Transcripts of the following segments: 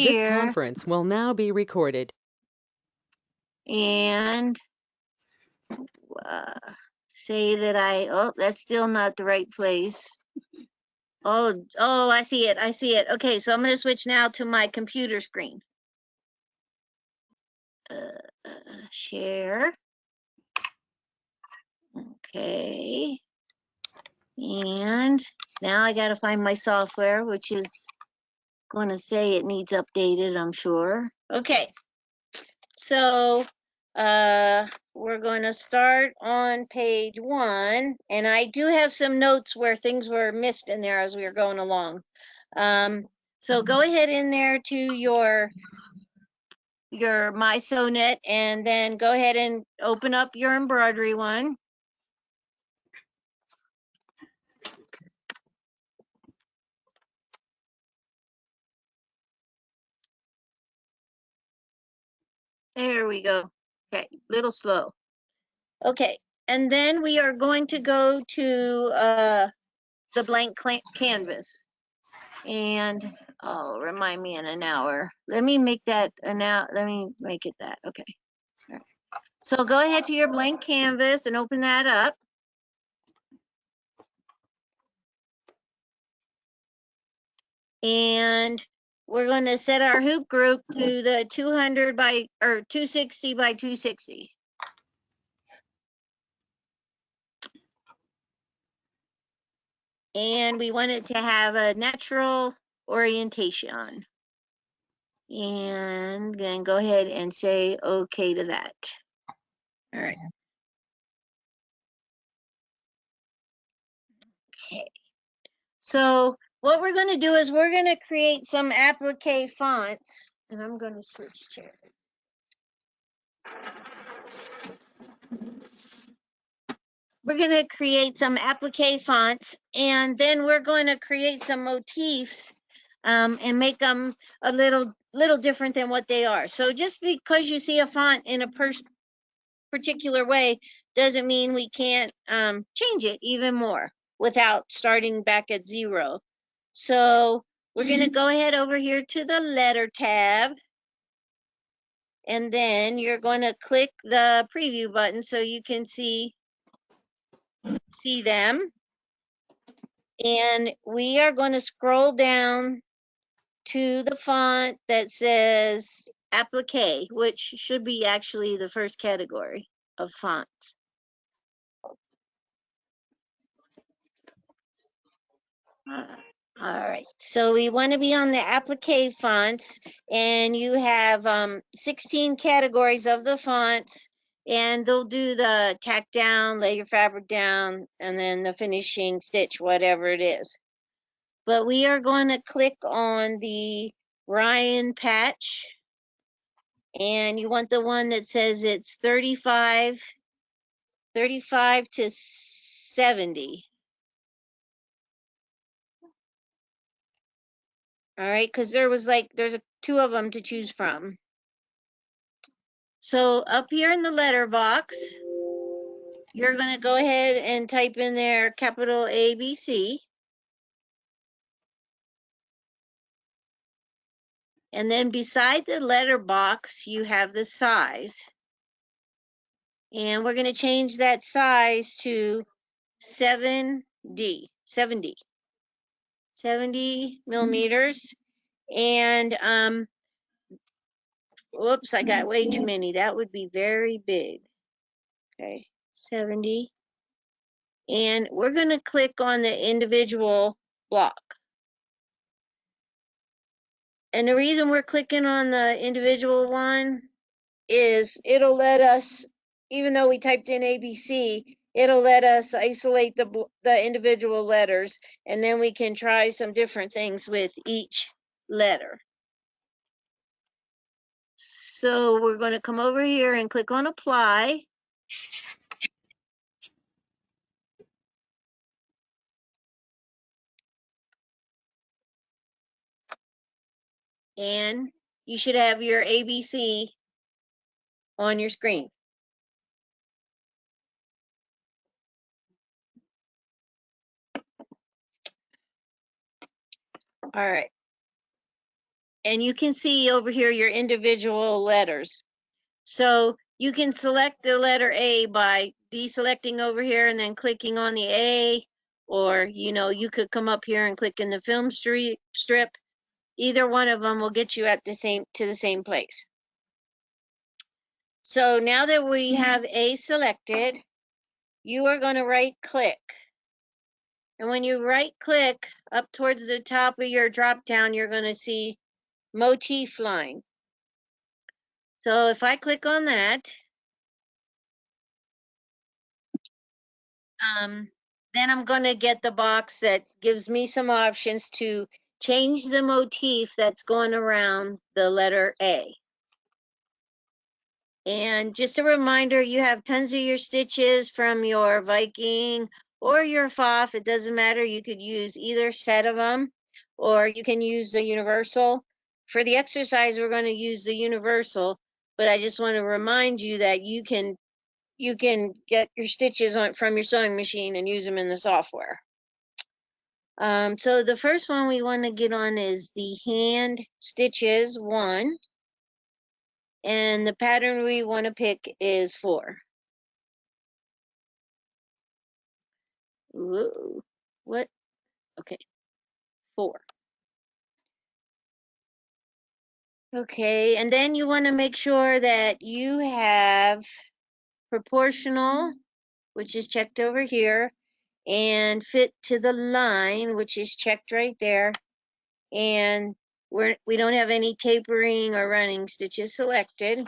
This here conference will now be recorded. and say that oh, that's still not the right place. Oh, I see it. I see it. Okay, so I'm going to switch now to my computer screen. Share. Okay. And now I got to find my software, which is going to say it needs updated, I'm sure. Okay. So we're going to start on page 1, and I do have some notes where things were missed in there as we were going along. So go ahead in there to your Mysewnet, and then go ahead and open up your embroidery one. There we go. Okay, little slow. Okay, and then we are going to go to the blank canvas. And remind me in an hour. Let me make that an hour. Let me make it that. Okay. All right. So go ahead to your blank canvas and open that up. And we're going to set our hoop group to the 200 by or 260 by 260. And we want it to have a natural orientation. And then go ahead and say okay to that. All right. Okay. So what we're going to do is we're going to create some applique fonts, and I'm going to switch chairs. We're going to create some applique fonts, and then we're going to create some motifs and make them a little different than what they are. So just because you see a font in a particular way doesn't mean we can't change it even more without starting back at 0. So we're going to go ahead over here to the letter tab, and then you're going to click the preview button so you can see them. And we are going to scroll down to the font that says Applique, which should be actually the first category of fonts. All right, so we want to be on the Applique fonts, and you have 16 categories of the fonts, and they'll do the tack down, lay your fabric down, and then the finishing stitch, whatever it is. But we are going to click on the Ryan patch, and you want the one that says it's 35 to 70. All right, because there's two of them to choose from. So up here in the letter box, you're going to go ahead and type in there capital ABC. And then beside the letter box, you have the size. And we're going to change that size to 70 millimeters. And whoops, I got way too many. That would be very big. Okay, 70. And we're going to click on the individual block. And the reason we're clicking on the individual one is it'll let us, even though we typed in ABC, it'll let us isolate the individual letters, and then we can try some different things with each letter. So we're going to come over here and click on apply. And you should have your ABC on your screen. All right. and you can see over here your individual letters. So you can select the letter A by deselecting over here and then clicking on the A, or you could come up here and click in the film strip. Either one of them will get you to the same place. So now that we have A selected, you are going to right click. And when you right click up towards the top of your drop down, you're going to see motif line. So if I click on that, then I'm going to get the box that gives me some options to change the motif that's going around the letter A. And just a reminder, you have tons of your stitches from your Viking or your FOF. It doesn't matter. You could use either set of them, or you can use the universal. For the exercise, we're going to use the universal, but I just want to remind you that you can get your stitches from your sewing machine and use them in the software. So the first one we want to get on is the hand stitches 1. And the pattern we want to pick is 4. Whoa, what? Okay, 4. Okay, and then you want to make sure that you have proportional, which is checked over here, and fit to the line, which is checked right there. And we don't have any tapering or running stitches selected.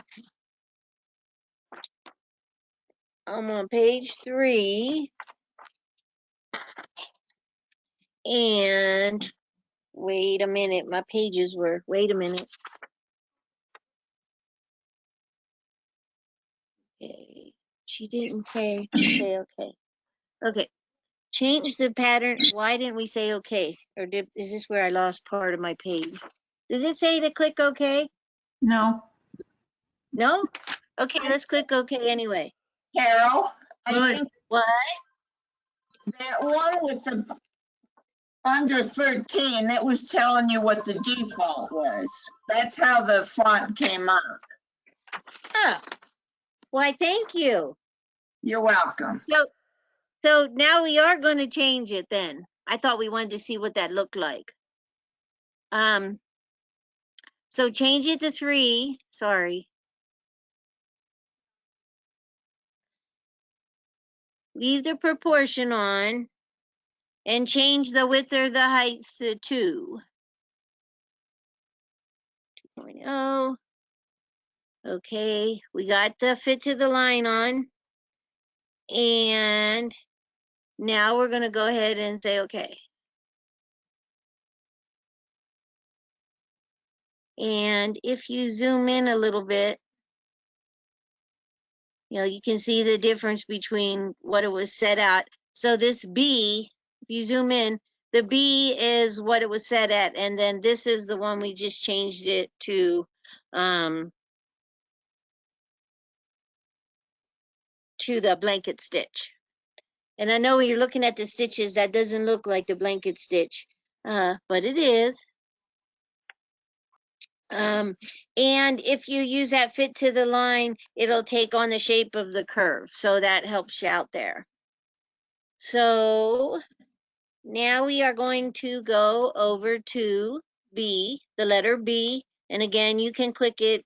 I'm on page 3. And wait a minute, wait a minute. Okay, she didn't say okay. Okay, change the pattern. Why didn't we say okay? Or is this where I lost part of my page? Does it say to click okay? No. No? Okay, let's click okay anyway. Carol, I think What? that one with the under 13, it was telling you what the default was. That's how the font came up. Oh, why, thank you. You're welcome. So now we are going to change it then. I thought we wanted to see what that looked like. So change it to 3. Sorry. Leave the proportion on and change the width or the height to 2. 2.0. Okay, we got the fit to the line on. And now we're going to go ahead and say okay. And if you zoom in a little bit, you can see the difference between what it was set at. So this B, if you zoom in, the B is what it was set at, and then this is the one we just changed it to the blanket stitch. And I know when you're looking at the stitches, that doesn't look like the blanket stitch, but it is. And if you use that fit to the line, it'll take on the shape of the curve. So that helps you out there. So now we are going to go over to B, the letter B. And again, you can click it,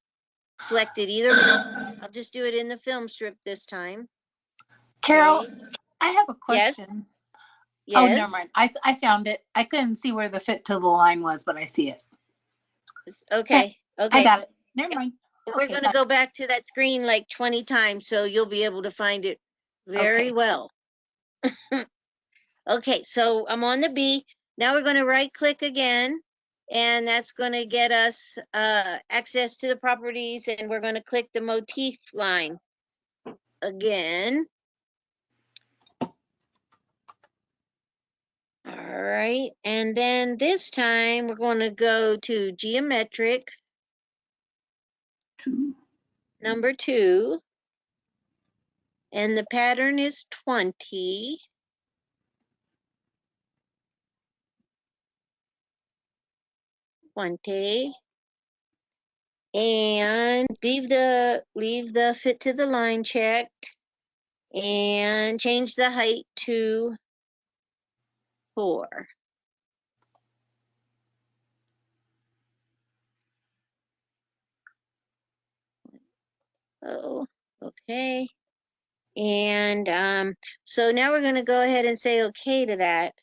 select it either way. I'll just do it in the film strip this time. Carol, Okay. I have a question. Yes. Oh, never mind. I found it. I couldn't see where the fit to the line was, but I see it. Okay. I got it. Never mind. We're going to go back to that screen like 20 times, so you'll be able to find it very well. Okay, so I'm on the B. Now we're going to right click again, and that's going to get us access to the properties, and we're going to click the motif line again. All right, and then this time we're going to go to geometric, number 2, and the pattern is 20. And leave the fit to the line checked and change the height to 4. Oh, okay. And so now we're going to go ahead and say okay to that.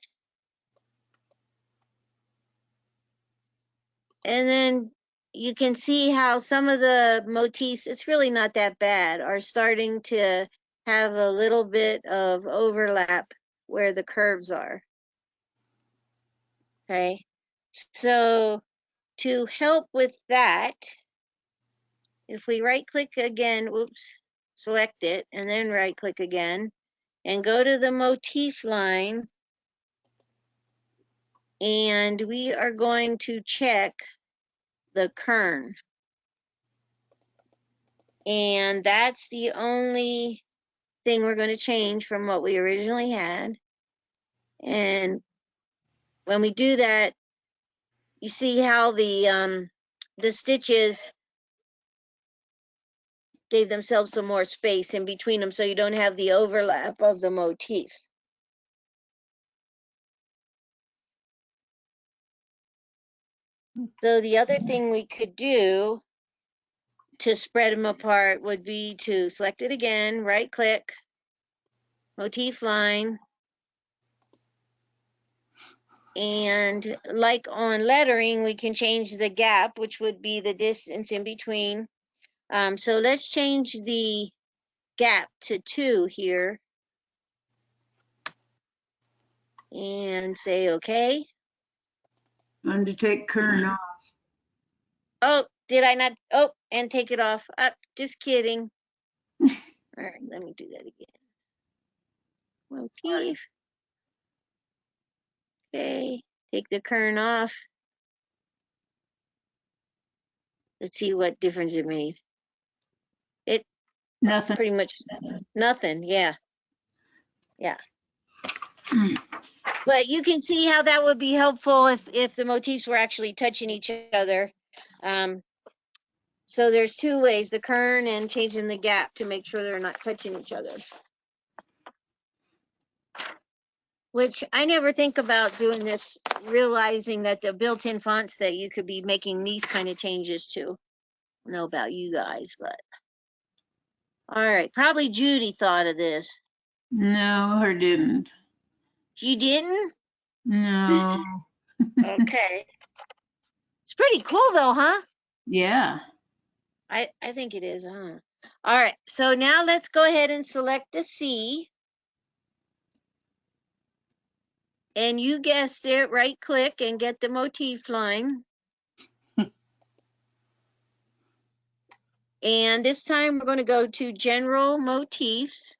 And then you can see how some of the motifs, it's really not that bad, are starting to have a little bit of overlap where the curves are. Okay. So to help with that, if we right click again, oops, select it, and then right click again, and go to the motif line, and we are going to check the kern. And that's the only thing we're going to change from what we originally had. And when we do that, you see how the stitches gave themselves some more space in between them so you don't have the overlap of the motifs. So the other thing we could do to spread them apart would be to select it again, right click, motif line, and like on lettering, we can change the gap, which would be the distance in between. So let's change the gap to 2 here and say okay. I'm to take kern off. Oh, did I not? Oh, and take it off. Just kidding. All right, let me do that again. Motif. Okay, take the kern off. Let's see what difference it made. It Nothing. pretty much nothing. Yeah. Yeah. But you can see how that would be helpful if the motifs were actually touching each other. So there's 2 ways, the kern and changing the gap to make sure they're not touching each other. Which I never think about doing this, realizing that the built-in fonts that you could be making these kind of changes to. I don't know about you guys, but. All right, probably Judy thought of this. No, her didn't. You didn't? No. Okay. It's pretty cool though, huh? Yeah. I think it is, huh? All right, so now let's go ahead and select the C. And you guessed it, right click and get the motif line. And this time we're going to go to General Motifs.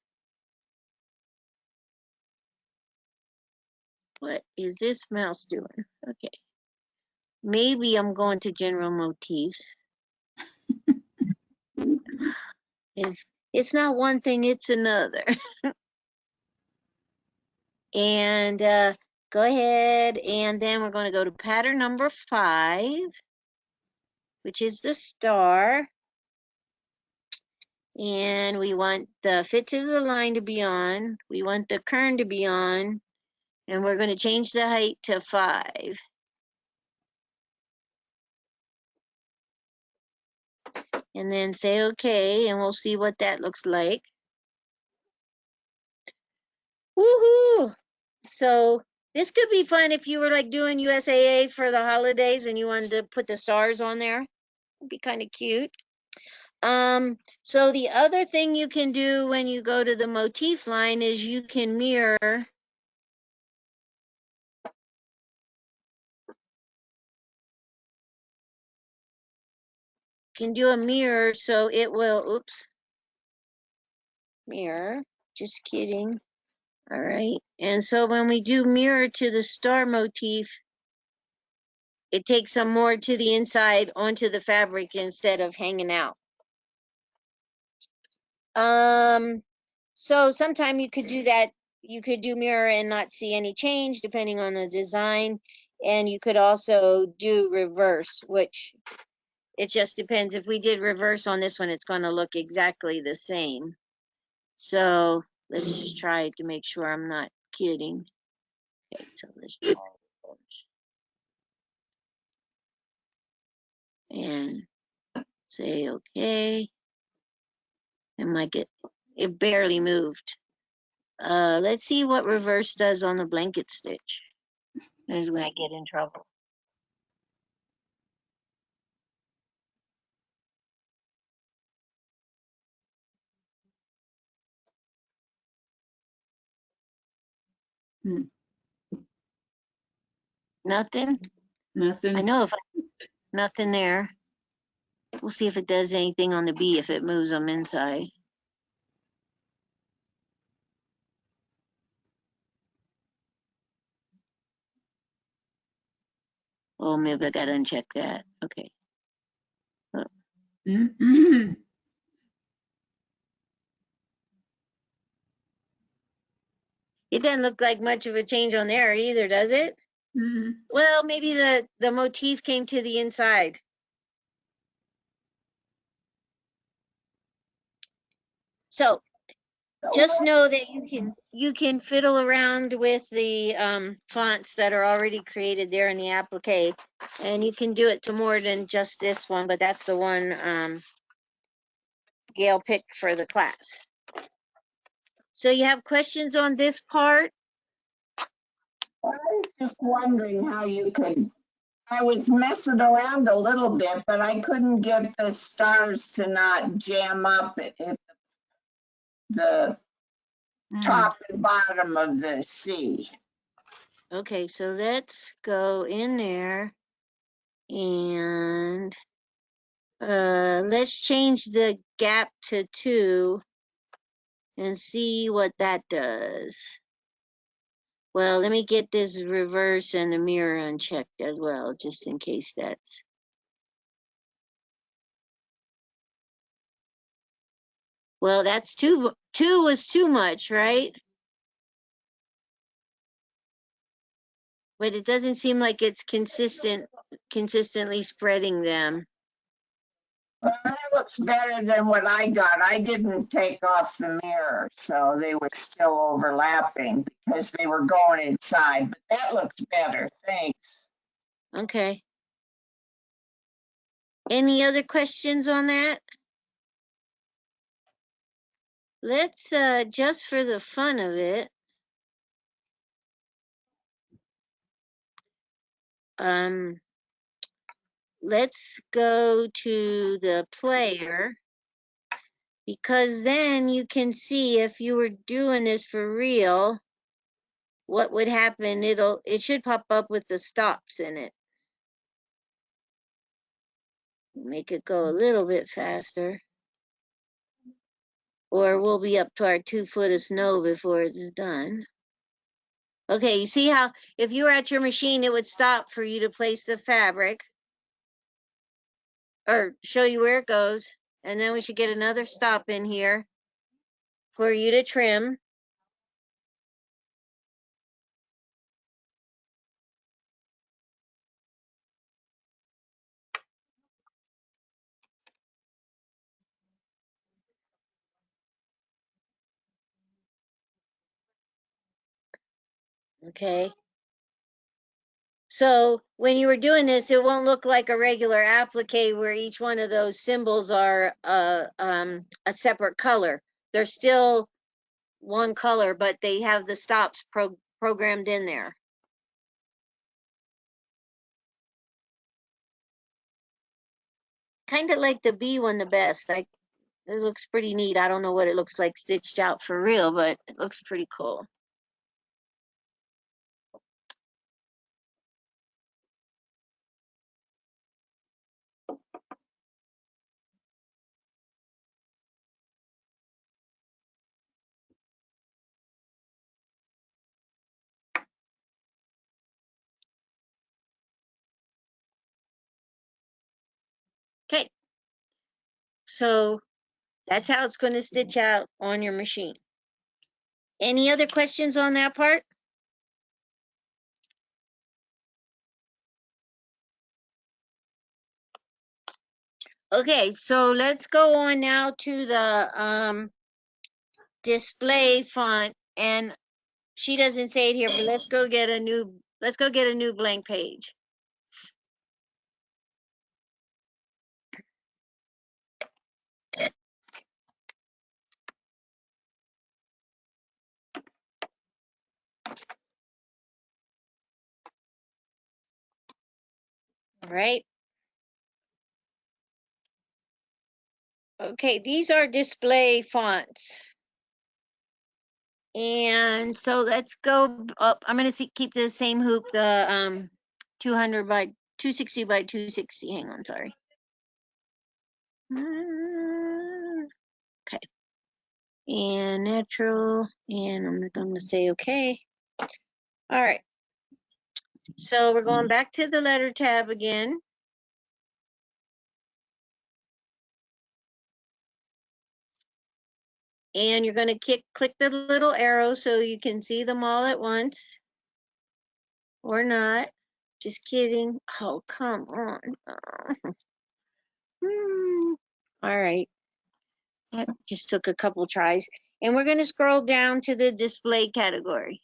What is this mouse doing? Okay. Maybe I'm going to General Motifs. It's not one thing, it's another. And go ahead, and then we're going to go to pattern number 5, which is the star. And we want the fit to the line to be on. We want the kern to be on. And we're going to change the height to 5. And then say okay, and we'll see what that looks like. Woohoo! So this could be fun if you were like doing USAA for the holidays and you wanted to put the stars on there. It'd be kind of cute. So the other thing you can do when you go to the motif line is you can mirror. Can do a mirror so it will, oops, mirror, just kidding. All right, and so when we do mirror to the star motif, it takes some more to the inside onto the fabric instead of hanging out. So sometime you could do that. You could do mirror and not see any change depending on the design. And you could also do reverse, which It just depends. If we did reverse on this one, it's going to look exactly the same. So let's just try to make sure I'm not kidding. Okay, so let's try reverse. And say okay. It might get, it barely moved. Let's see what reverse does on the blanket stitch. That's when I get in trouble. Hmm. Nothing? Nothing. I know if nothing there. We'll see if it does anything on the B if it moves them inside. Oh, maybe I gotta uncheck that. Okay. Mm-mm. It doesn't look like much of a change on there either, does it? Mm. Well, maybe the motif came to the inside. So just know that you can fiddle around with the fonts that are already created there in the applique, and you can do it to more than just this one, but that's the one Gail picked for the class. So you have questions on this part? I was just wondering how you could, I was messing around a little bit, but I couldn't get the stars to not jam up at the top and bottom of the C. Okay, so let's go in there and let's change the gap to 2 and see what that does. Well, let me get this reverse and the mirror unchecked as well, just in case that's. Well, that's 2 was too much, right? But it doesn't seem like it's consistently spreading them. Well, that looks better than what I got. I didn't take off the mirror, so they were still overlapping because they were going inside, but that looks better. Thanks. Okay. Any other questions on that? Let's, just for the fun of it, let's go to the player, because then you can see if you were doing this for real, what would happen. It should pop up with the stops in it. Make it go a little bit faster. Or we'll be up to our 2 foot of snow before it's done. Okay, you see how if you were at your machine, it would stop for you to place the fabric or show you where it goes. And then we should get another stop in here for you to trim. Okay. So when you were doing this, it won't look like a regular applique where each one of those symbols are a separate color. They're still one color, but they have the stops programmed in there. Kind of like the B one the best. It looks pretty neat. I don't know what it looks like stitched out for real, but it looks pretty cool. Okay, so that's how it's going to stitch out on your machine. Any other questions on that part? Okay, so let's go on now to the display font, and she doesn't say it here, but let's go get a new blank page. All right. Okay, these are display fonts. And so let's go up. I'm going to keep the same hoop, the 200 by 260 by 260. Hang on, sorry. Okay. And natural, and I'm going to say okay. All right. So we're going back to the letter tab again. And you're going to click the little arrow so you can see them all at once. Or not. Just kidding. Oh, come on. All right. That just took a couple tries. And we're going to scroll down to the display category.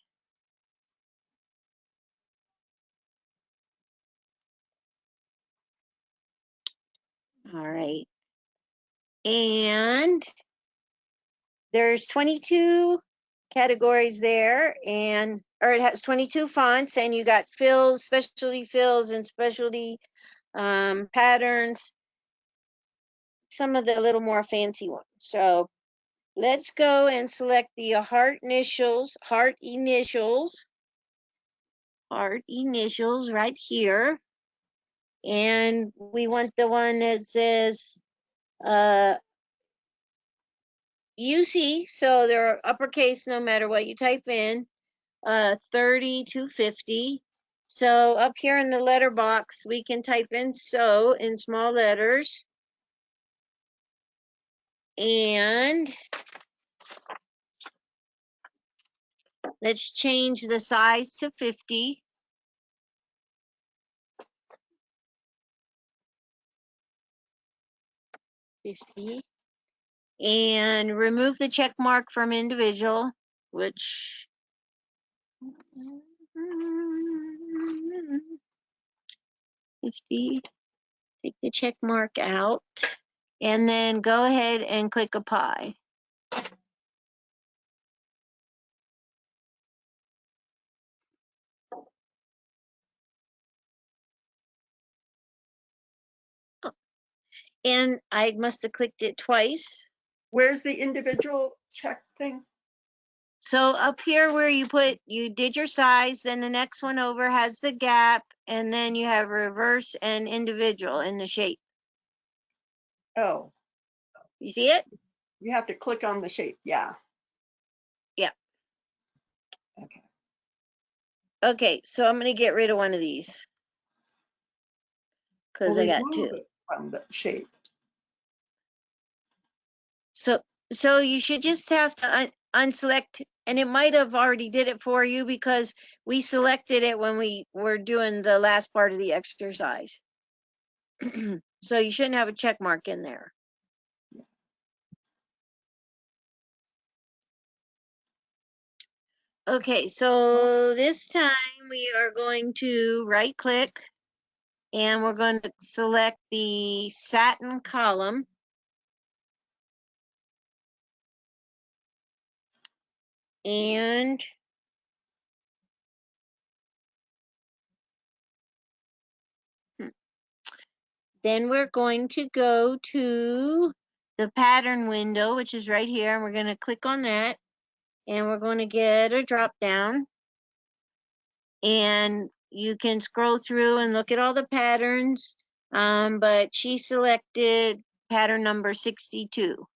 All right. And there's 22 categories there, or it has 22 fonts, and you got fills, specialty fills, and specialty patterns. Some of the little more fancy ones. So let's go and select the heart initials right here. And we want the one that says UC, so they're uppercase no matter what you type in, 30 to 50. So up here in the letter box, we can type in sew in small letters. And let's change the size to 50. And remove the check mark from individual, which 50. Take the check mark out, and then go ahead and click apply. And I must have clicked it twice. Where's the individual check thing? So up here where you did your size, then the next one over has the gap, and then you have reverse and individual in the shape. Oh, You see it? you have to click on the shape. Yeah. Yeah. Okay. Okay, so I'm going to get rid of one of these because Well, I got remove two. it from the shape. So you should just have to unselect, and it might have already did it for you because we selected it when we were doing the last part of the exercise. So you shouldn't have a check mark in there. Okay, so this time we are going to right click and we're going to select the satin column. And then we're going to go to the pattern window, which is right here, and we're going to click on that. And we're going to get a drop down. And you can scroll through and look at all the patterns. But she selected pattern number 62.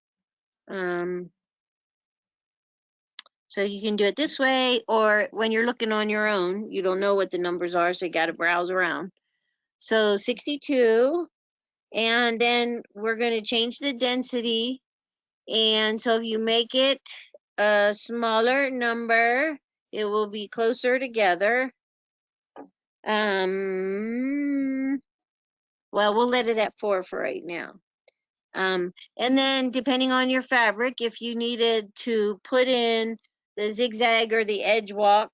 So you can do it this way, or when you're looking on your own, you don't know what the numbers are, so you got to browse around. So 62, and then we're going to change the density. And so if you make it a smaller number, it will be closer together. Well, we'll let it at 4 for right now. And then depending on your fabric, if you needed to put in the zigzag or the edge walk,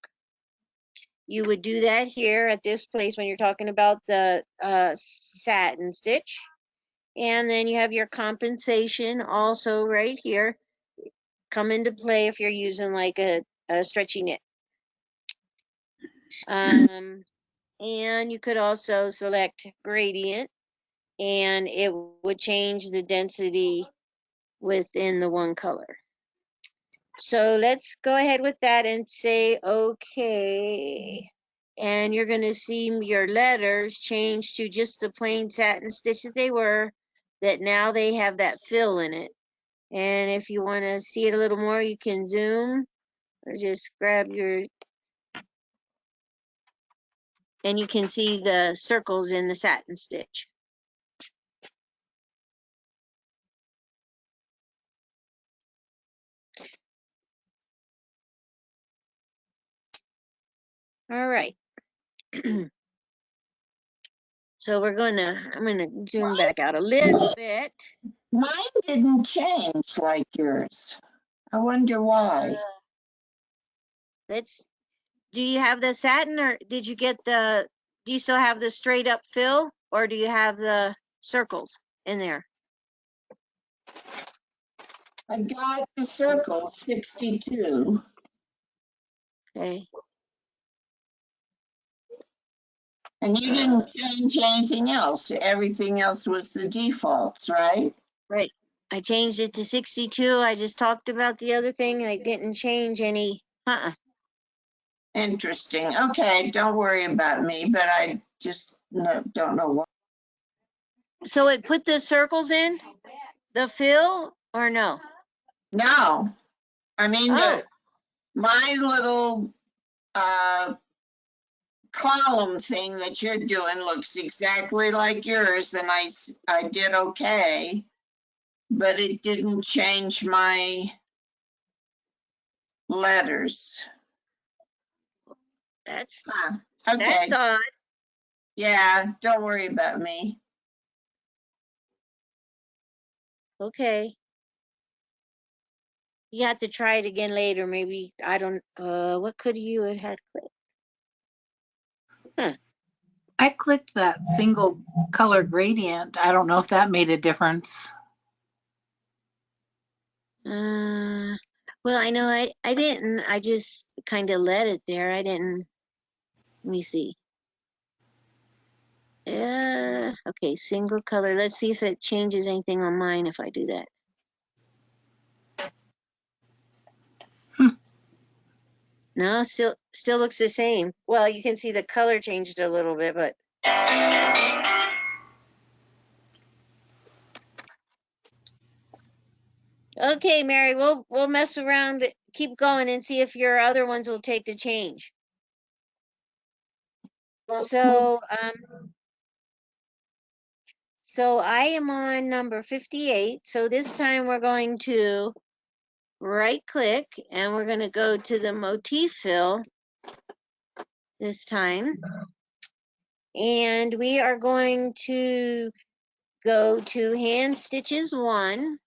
you would do that here at this place when you're talking about the satin stitch. And then you have your compensation also right here come into play if you're using like a stretchy knit. And you could also select gradient, and it would change the density within the one color. So let's go ahead with that and say okay. And you're going to see your letters change to just the plain satin stitch that they were, that now they have that fill in it. And if you want to see it a little more, you can zoom or just grab your, and you can see the circles in the satin stitch. All right. So I'm gonna zoom back out a little bit. Mine didn't change like yours. I wonder why. Do you have the satin, or did you get do you still have the straight up fill, or do you have the circles in there? I got the circle 62. Okay. And you didn't change anything else. Everything else was the defaults, right? Right. I changed it to 62. I just talked about the other thing. I didn't change any. Interesting. Okay, don't worry about me, but I just don't know why. So it put the circles in the fill, or no? No, I mean, Oh, my little column thing that you're doing looks exactly like yours, and I did okay, but it didn't change my letters. that's Okay, odd. yeah, don't worry about me. Okay. You have to try it again later. Maybe I don't. What could you have had clicked? I clicked that single color gradient. I don't know if that made a difference. Well, I know I didn't. I just kind of let it there. I didn't. Let me see. Okay, single color. Let's see if it changes anything on mine if I do that. No, still looks the same. Well, you can see the color changed a little bit, but okay, Mary, we'll mess around, keep going and see if your other ones will take the change. So I am on number 58. So this time we're going to right click and we're going to go to the motif fill this time. And we are going to go to hand stitches 1.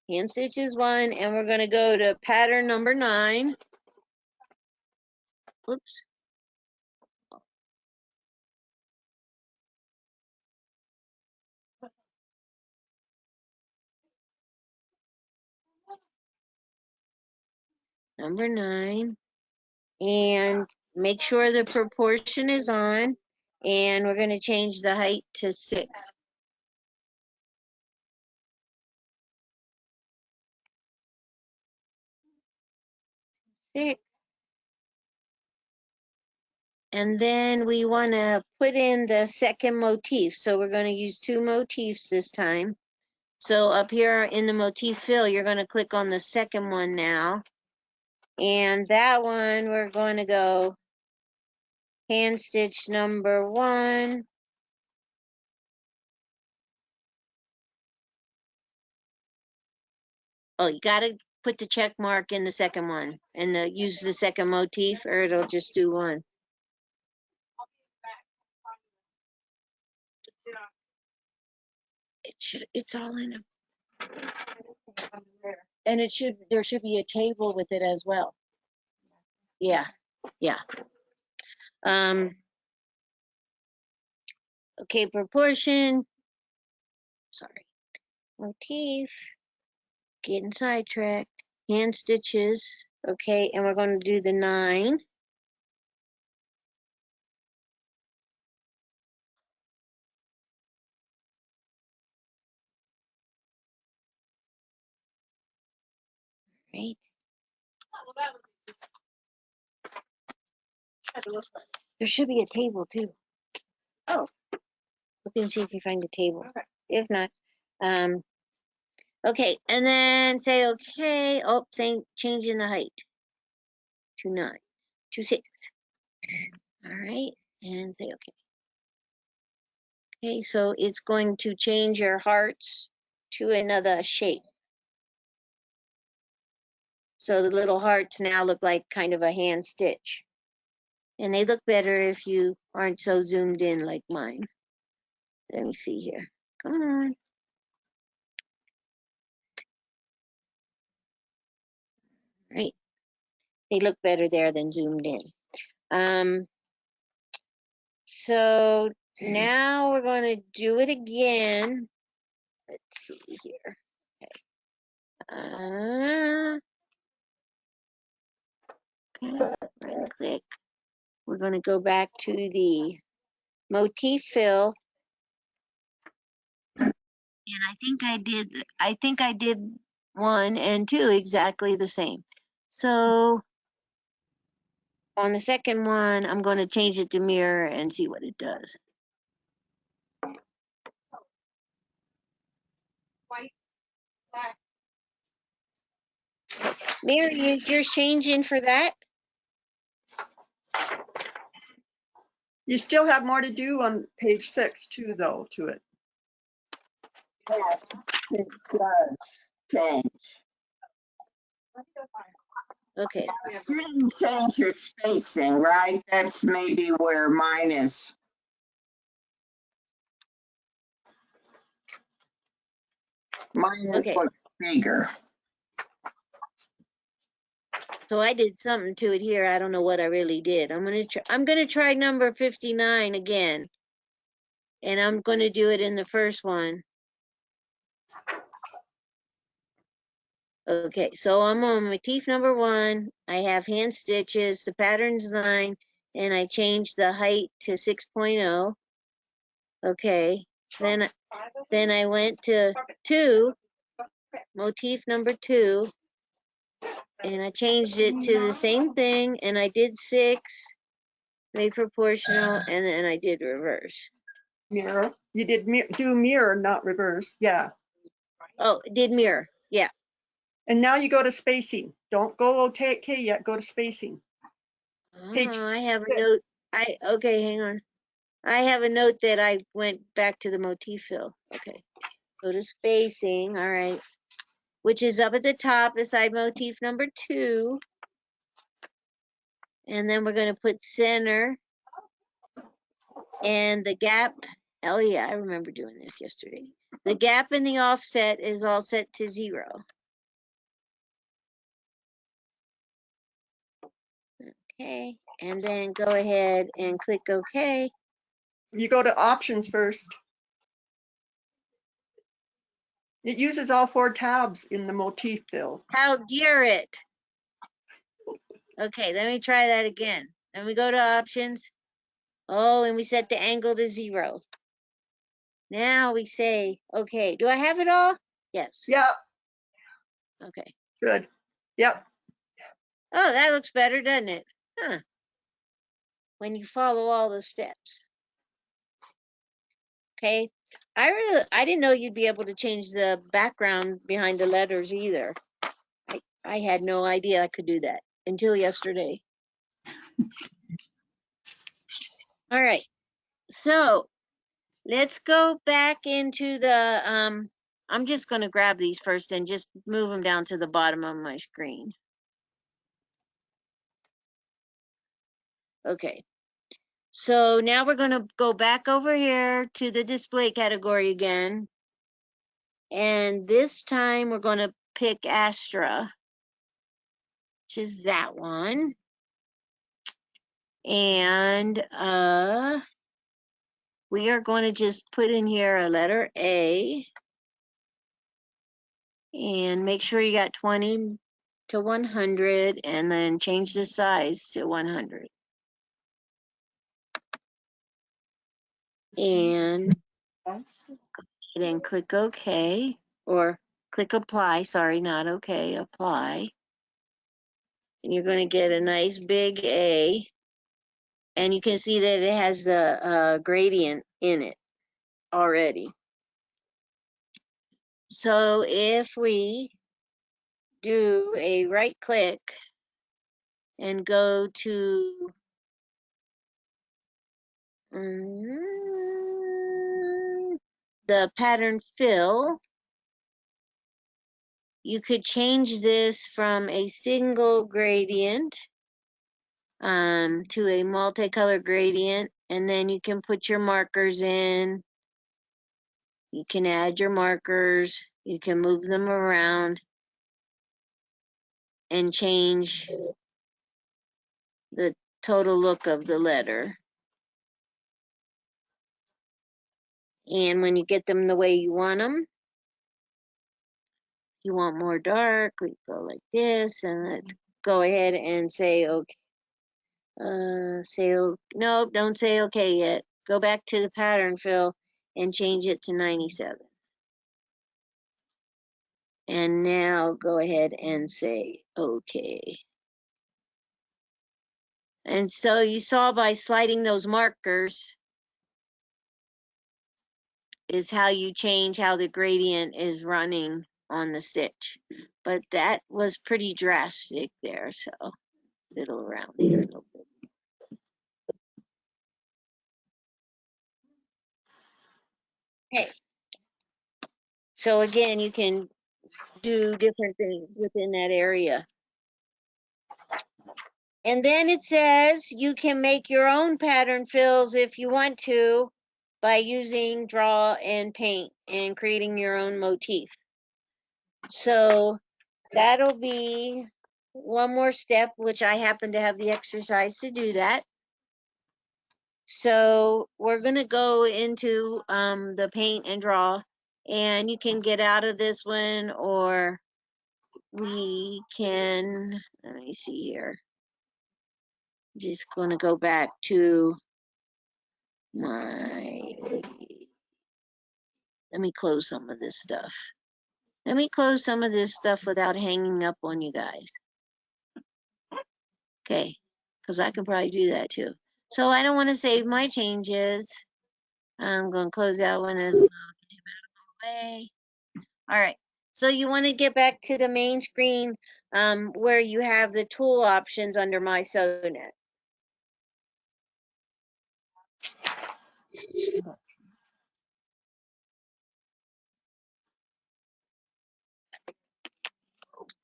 Hand stitches 1, and we're going to go to pattern number 9. Oops. Number 9. And make sure the proportion is on. And we're going to change the height to 6. 6. And then we want to put in the second motif. So we're going to use 2 motifs this time. So up here in the motif fill, you're going to click on the second one now. And that one, we're going to go hand stitch number 1. Oh, you got to put the check mark in the second one and use the second motif, or it'll just do 1. It's all in a, and there should be a table with it as well. Yeah, yeah. Okay, proportion. Sorry. Motif. Getting sidetracked. Hand stitches. Okay, and we're going to do the 9. Right. There should be a table too. Oh. Look and see if you find a table. Okay. If not, okay, and then say okay. Oh, changing the height to 9, to 6. All right, and say okay. Okay, so it's going to change your hearts to another shape. So the little hearts now look like kind of a hand stitch. And they look better if you aren't so zoomed in like mine. Let me see here. Come on. Right. They look better there than zoomed in. So now we're going to do it again. Let's see here. Okay. Right click. We're going to go back to the motif fill. And I think I did 1 and 2 exactly the same. So on the second one, I'm going to change it to mirror and see what it does. White, black. Mirror, is yours changing for that? You still have more to do on page 6 too, though, to it. Yes, it does change. Okay. It didn't change your spacing, right? That's maybe where mine is. Mine Okay. looks bigger. So I did something to it here. I don't know what I really did. I'm gonna try number 59 again. And I'm gonna do it in the first one. Okay, so I'm on motif number 1. I have hand stitches, the pattern's 9, and I changed the height to 6.0. Okay, then I went to 2, motif number 2, and I changed it to the same thing, and I did 6, made proportional, and then I did reverse. Mirror. You did do mirror, not reverse. Yeah. Oh, did mirror. Yeah. And now you go to spacing. Don't go OK yet. Go to spacing. Page I have a 6. note. Okay, hang on. I have a note that I went back to the motif fill. Okay. Go to spacing. All right. Which is up at the top beside motif number 2. And then we're going to put center and the gap. Oh yeah, I remember doing this yesterday. The gap and the offset is all set to 0. Okay. And then go ahead and click OK. You go to options first. It uses all 4 tabs in the motif fill. How dare it? Okay, let me try that again. Then we go to options. Oh, and we set the angle to 0. Now we say, okay, do I have it all? Yes. Yeah, Okay. good. Yep. Oh, that looks better, doesn't it? Huh. When you follow all the steps. Okay. I didn't know you'd be able to change the background behind the letters either. I had no idea I could do that until yesterday. All right. So let's go back into the, I'm just going to grab these first and just move them down to the bottom of my screen. Okay. So now we're going to go back over here to the display category again. And this time we're going to pick Astra, which is that one. And we are going to just put in here a letter A. And make sure you got 20 to 100 and then change the size to 100. And then click OK, or click Apply, sorry, not OK, Apply. And you're going to get a nice big A. And you can see that it has the gradient in it already. So if we do a right click and go to the pattern fill, you could change this from a single gradient to a multicolor gradient, and then you can put your markers in. You can add your markers, you can move them around and change the total look of the letter. And when you get them the way you want them, you want more dark, we go like this, and let's go ahead and say okay. No, don't say okay yet. Go back to the pattern fill and change it to 97. And now go ahead and say okay. And so you saw by sliding those markers is how you change how the gradient is running on the stitch. But that was pretty drastic there, so fiddle around here a little bit. Okay. So again, you can do different things within that area. And then it says you can make your own pattern fills if you want to by using draw and paint and creating your own motif. So that'll be one more step, which I happen to have the exercise to do that. So we're going to go into the paint and draw, and you can get out of this one, or we can, let me see here. I'm just going to go back to let me close some of this stuff. Let me close some of this stuff without hanging up on you guys. Okay, because I can probably do that too. So I don't want to save my changes. I'm going to close that one as well. Get him out of my way. All right, so you want to get back to the main screen where you have the tool options under Mysewnet.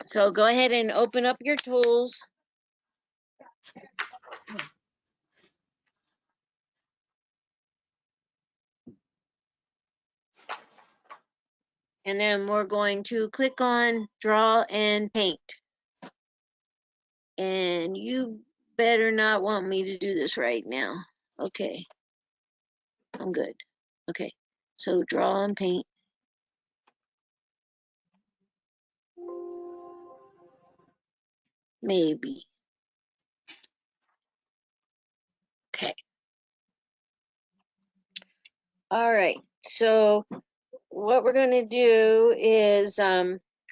So go ahead and open up your tools. And then we're going to click on draw and paint. And you better not want me to do this right now. Okay, I'm good. Okay, so draw and paint. Maybe. Okay. All right, so what we're going to do is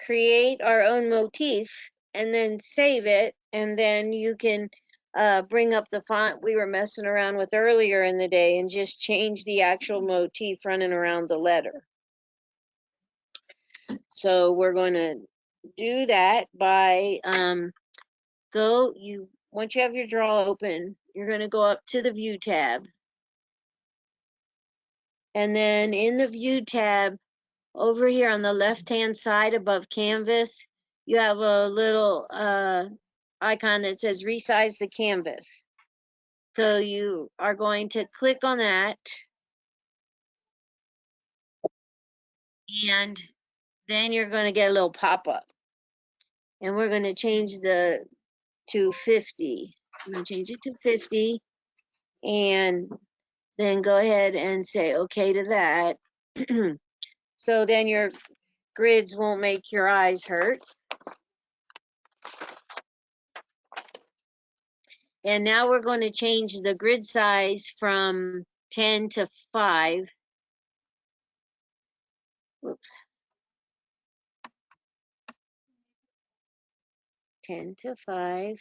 create our own motif and then save it, and then you can bring up the font we were messing around with earlier in the day and just change the actual motif running around the letter. So we're going to do that by once you have your draw open, you're going to go up to the View tab. And then in the View tab, over here on the left-hand side above Canvas, you have a little icon that says Resize the Canvas. So you are going to click on that. And then you're going to get a little pop-up. And we're going to change to 50. I'm going to change it to 50. And then go ahead and say okay to that. So then your grids won't make your eyes hurt. And now we're going to change the grid size from 10 to 5. Whoops. 10 to 5.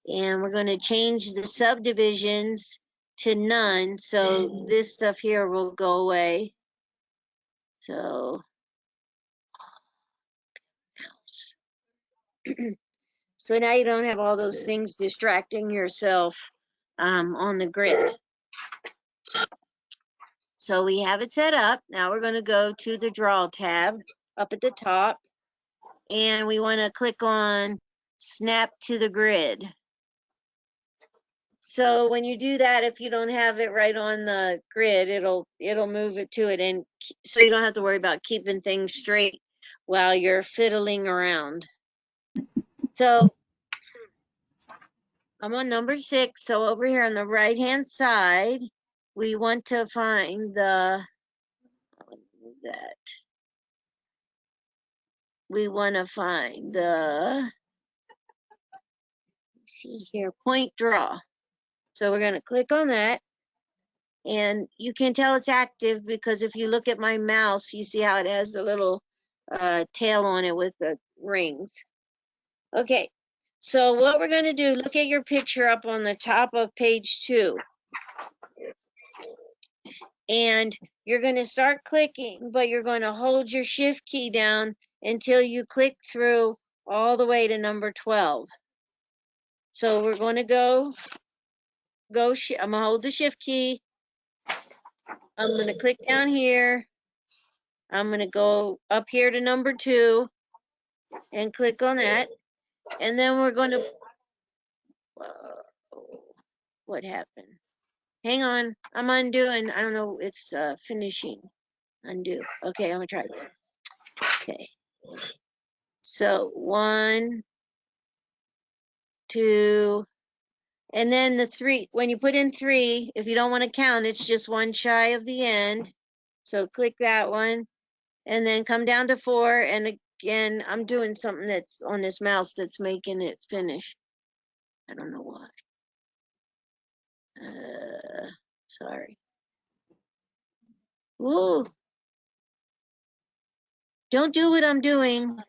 And we're going to change the subdivisions to none. So this stuff here will go away. So, so now you don't have all those things distracting yourself on the grid. So we have it set up. Now we're going to go to the Draw tab up at the top. And we want to click on Snap to the Grid. So when you do that, if you don't have it right on the grid, it'll move it to it, and so you don't have to worry about keeping things straight while you're fiddling around. So I'm on number 6. So over here on the right hand side, we want to find see here, point draw. So we're going to click on that. And you can tell it's active because if you look at my mouse, you see how it has the little tail on it with the rings. Okay, so what we're going to do, look at your picture up on the top of page 2. And you're going to start clicking, but you're going to hold your shift key down until you click through all the way to number 12. So we're going to I'm going to hold the shift key. I'm going to click down here. I'm going to go up here to number 2 and click on that. And then we're going to, what happened? Hang on, I'm undoing. I don't know, it's finishing. Undo. Okay, I'm going to try again. Okay. So 1, 2, and then the 3. When you put in 3, if you don't want to count, it's just 1 shy of the end. So click that one. And then come down to 4, and again, I'm doing something that's on this mouse that's making it finish. I don't know why. Sorry. Woo! Don't do what I'm doing,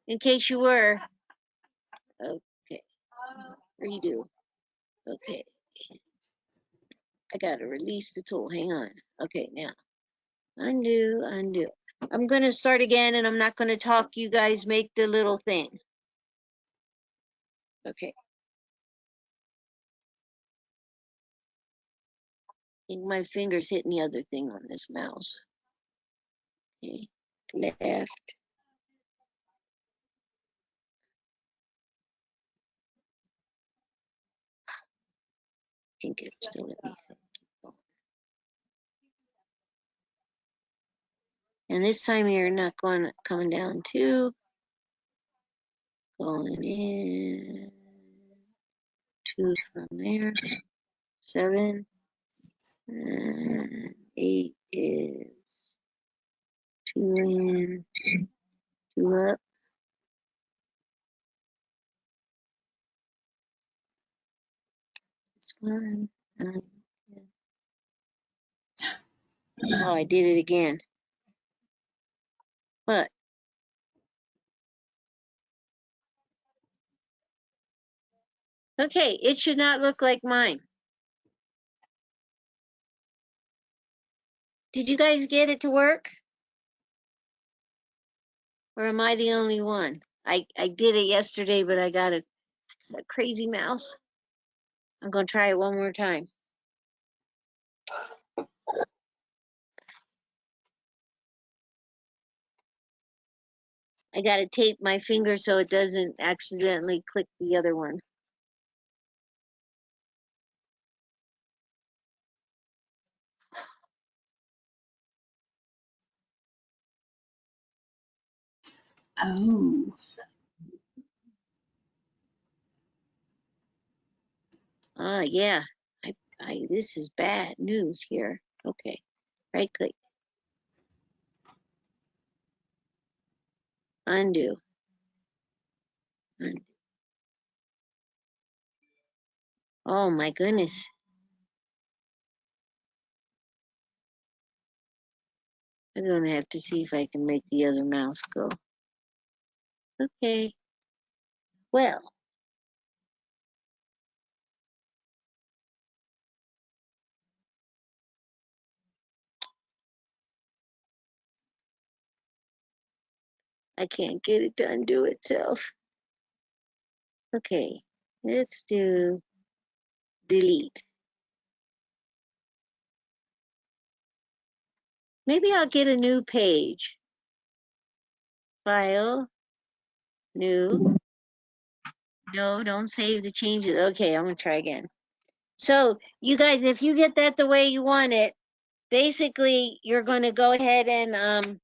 in case you were. Okay. Redo. Okay. I gotta release the tool. Hang on. Okay, now. Undo, undo. I'm gonna start again, and I'm not gonna talk. You guys make the little thing. Okay. I think my finger's hitting the other thing on this mouse. Okay. Left. I think it's still let me. And this time you're not coming down 2. Going in. 2 from there. 7. And 8 is 2 in, 2 up. This one. 9, 10. Oh, I did it again. But okay, it should not look like mine. Did you guys get it to work? Or am I the only one? I did it yesterday, but I got a crazy mouse. I'm going to try it one more time. I got to tape my finger so it doesn't accidentally click the other one. Oh. Yeah. This is bad news here. Okay. Right click. Undo. Undo. Oh my goodness. I'm gonna have to see if I can make the other mouse go. Okay. Well. I can't get it to undo itself. Okay. Let's do delete. Maybe I'll get a new page. File. New. No, don't save the changes. Okay, I'm gonna try again. So you guys, if you get that the way you want it, basically you're going to go ahead and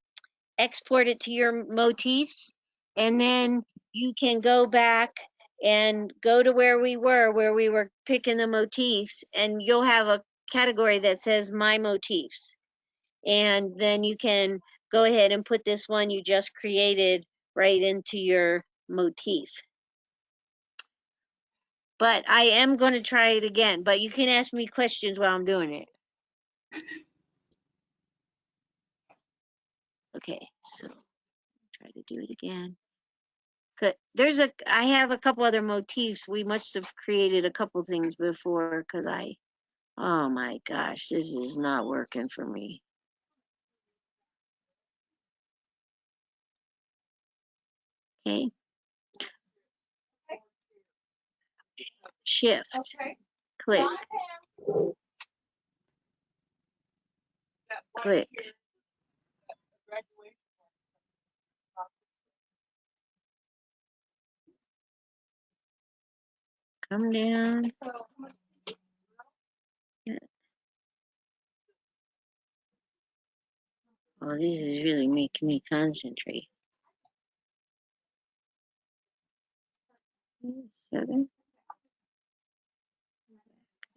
export it to your motifs, and then you can go back and go to where we were picking the motifs, and you'll have a category that says my motifs, and then you can go ahead and put this one you just created right into your motif. But I am going to try it again, but you can ask me questions while I'm doing it. Okay, so try to do it again. Good. I have a couple other motifs. We must have created a couple things before because oh my gosh, this is not working for me. Okay. Shift. Click. Click. Come down. Oh, this is really making me concentrate. 7.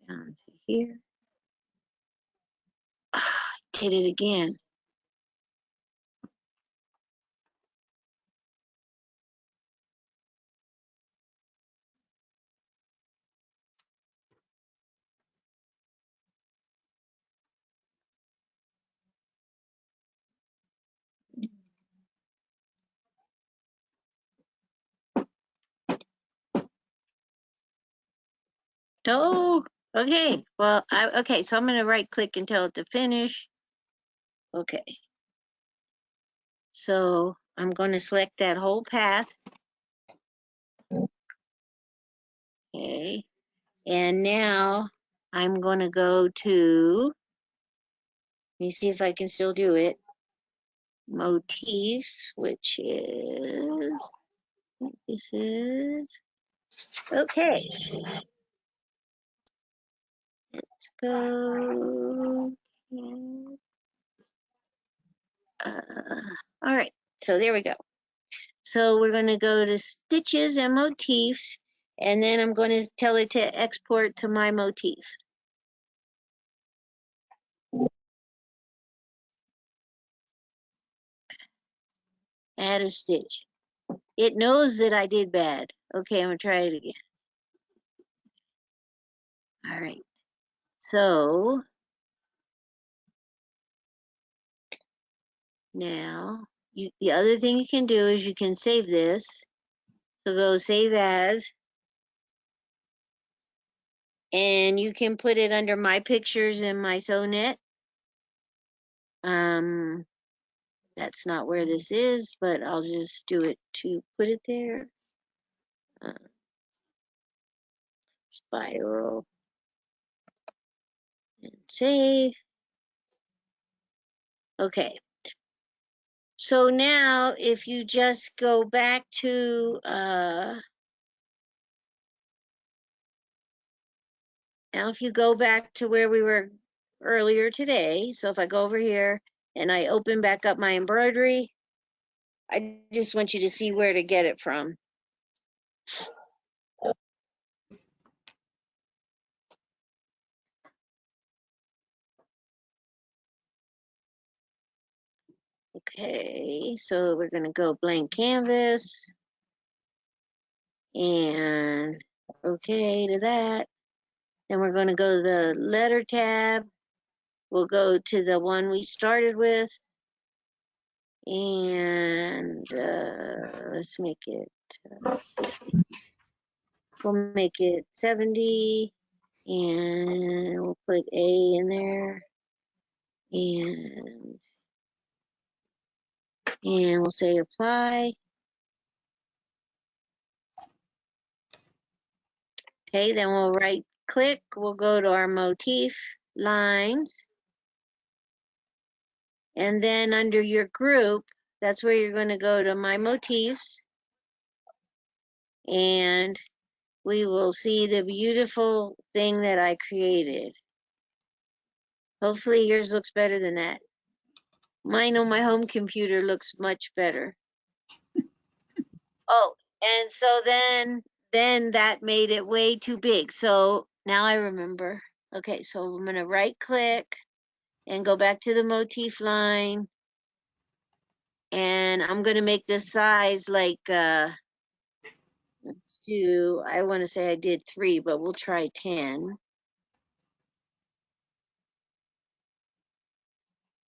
Down to here. Ah, did it again. Oh, okay. Well, okay, so I'm going to right click and tell it to finish. Okay. So I'm going to select that whole path. Okay. And now I'm going to go to, let me see if I can still do it. Motifs, which is, I think this is, okay. Let's go. All right, so there we go. So we're going to go to stitches and motifs, and then I'm going to tell it to export to my motif. Add a stitch. It knows that I did bad. Okay, I'm going to try it again. All right. So now the other thing you can do is you can save this. So go save as, and you can put it under my pictures in Mysewnet. That's not where this is, but I'll just do it to put it there. Spiral and save. Okay. So now if you just go back to now if you go back to where we were earlier today, so if I go over here and I open back up my embroidery, I just want you to see where to get it from. Okay, so we're gonna go blank canvas and okay to that. Then we're gonna go to the letter tab. We'll go to the one we started with and let's make it 50. We'll make it 70 and we'll put A in there and we'll say apply. Okay, then we'll right click, we'll go to our motif lines, and then under your group, that's where you're going to go to my motifs, and we will see the beautiful thing that I created. Hopefully yours looks better than that. Mine on my home computer looks much better. Oh, and so then that made it way too big. So now I remember. Okay, so I'm going to right click and go back to the motif line. And I'm going to make this size like, let's do, I want to say I did 3, but we'll try 10.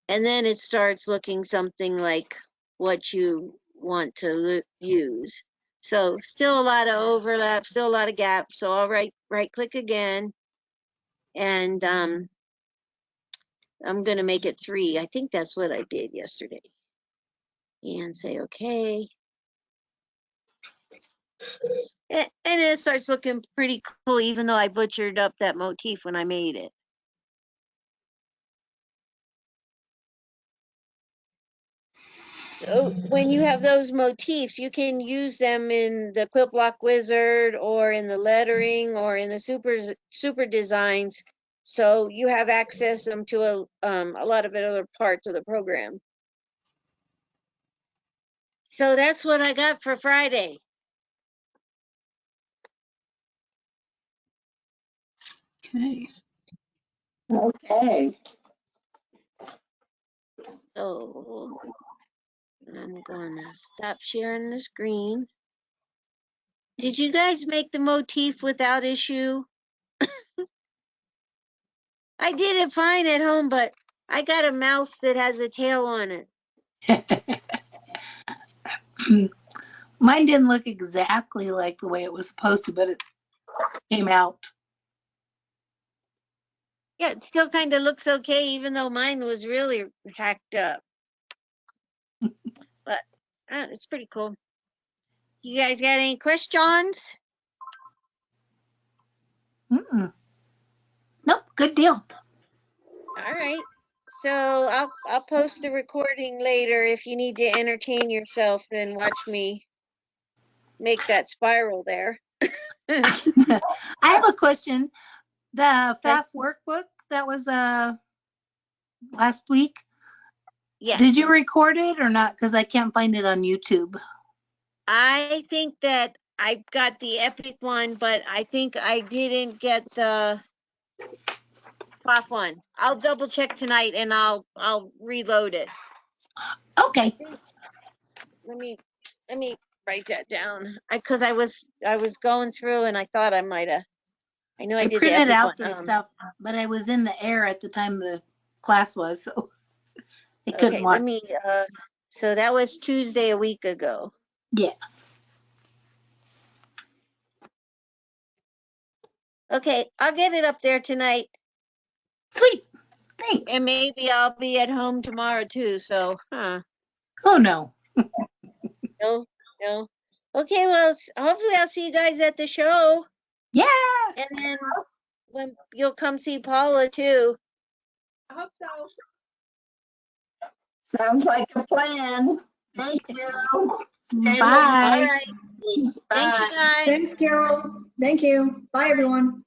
And then it starts looking something like what you want to use. So still a lot of overlap, still a lot of gaps. So I'll right click again. And I'm going to make it 3. I think that's what I did yesterday. And say, okay. And it starts looking pretty cool, even though I butchered up that motif when I made it. So when you have those motifs, you can use them in the Quilt Block Wizard or in the lettering or in the super designs. So you have access them to a lot of other parts of the program. So that's what I got for Friday. Okay. Okay. So I'm gonna stop sharing the screen. Did you guys make the motif without issue? I did it fine at home, but I got a mouse that has a tail on it. Mine didn't look exactly like the way it was supposed to, but it came out. Yeah, it still kind of looks okay, even though mine was really hacked up. But it's pretty cool. You guys got any questions? Mm-mm. Nope, good deal. All right. So I'll post the recording later if you need to entertain yourself and watch me make that spiral there. I have a question. The FAF workbook that was last week, Yes. did you record it or not? Because I can't find it on YouTube. I think that I got the Applique one, but I think I didn't get the FAF one. I'll double check tonight and I'll reload it. Okay. Let me write that down. Because I was going through and I thought I might have. I know I did the printed Applique out one. the stuff, but I was in the air at the time the class was, so I couldn't Okay, watch. let me. So that was Tuesday a week ago. Yeah. Okay, I'll get it up there tonight, Sweet. Thanks. and maybe I'll be at home tomorrow too. So, Oh no. no. Okay, well, hopefully I'll see you guys at the show, Yeah. and then when you'll come see Paula too. I hope so. Sounds like a plan. Thank you. Stay Bye. All right. Thanks, Bye. you guys. Thanks, Carol. Thank you. Bye, everyone.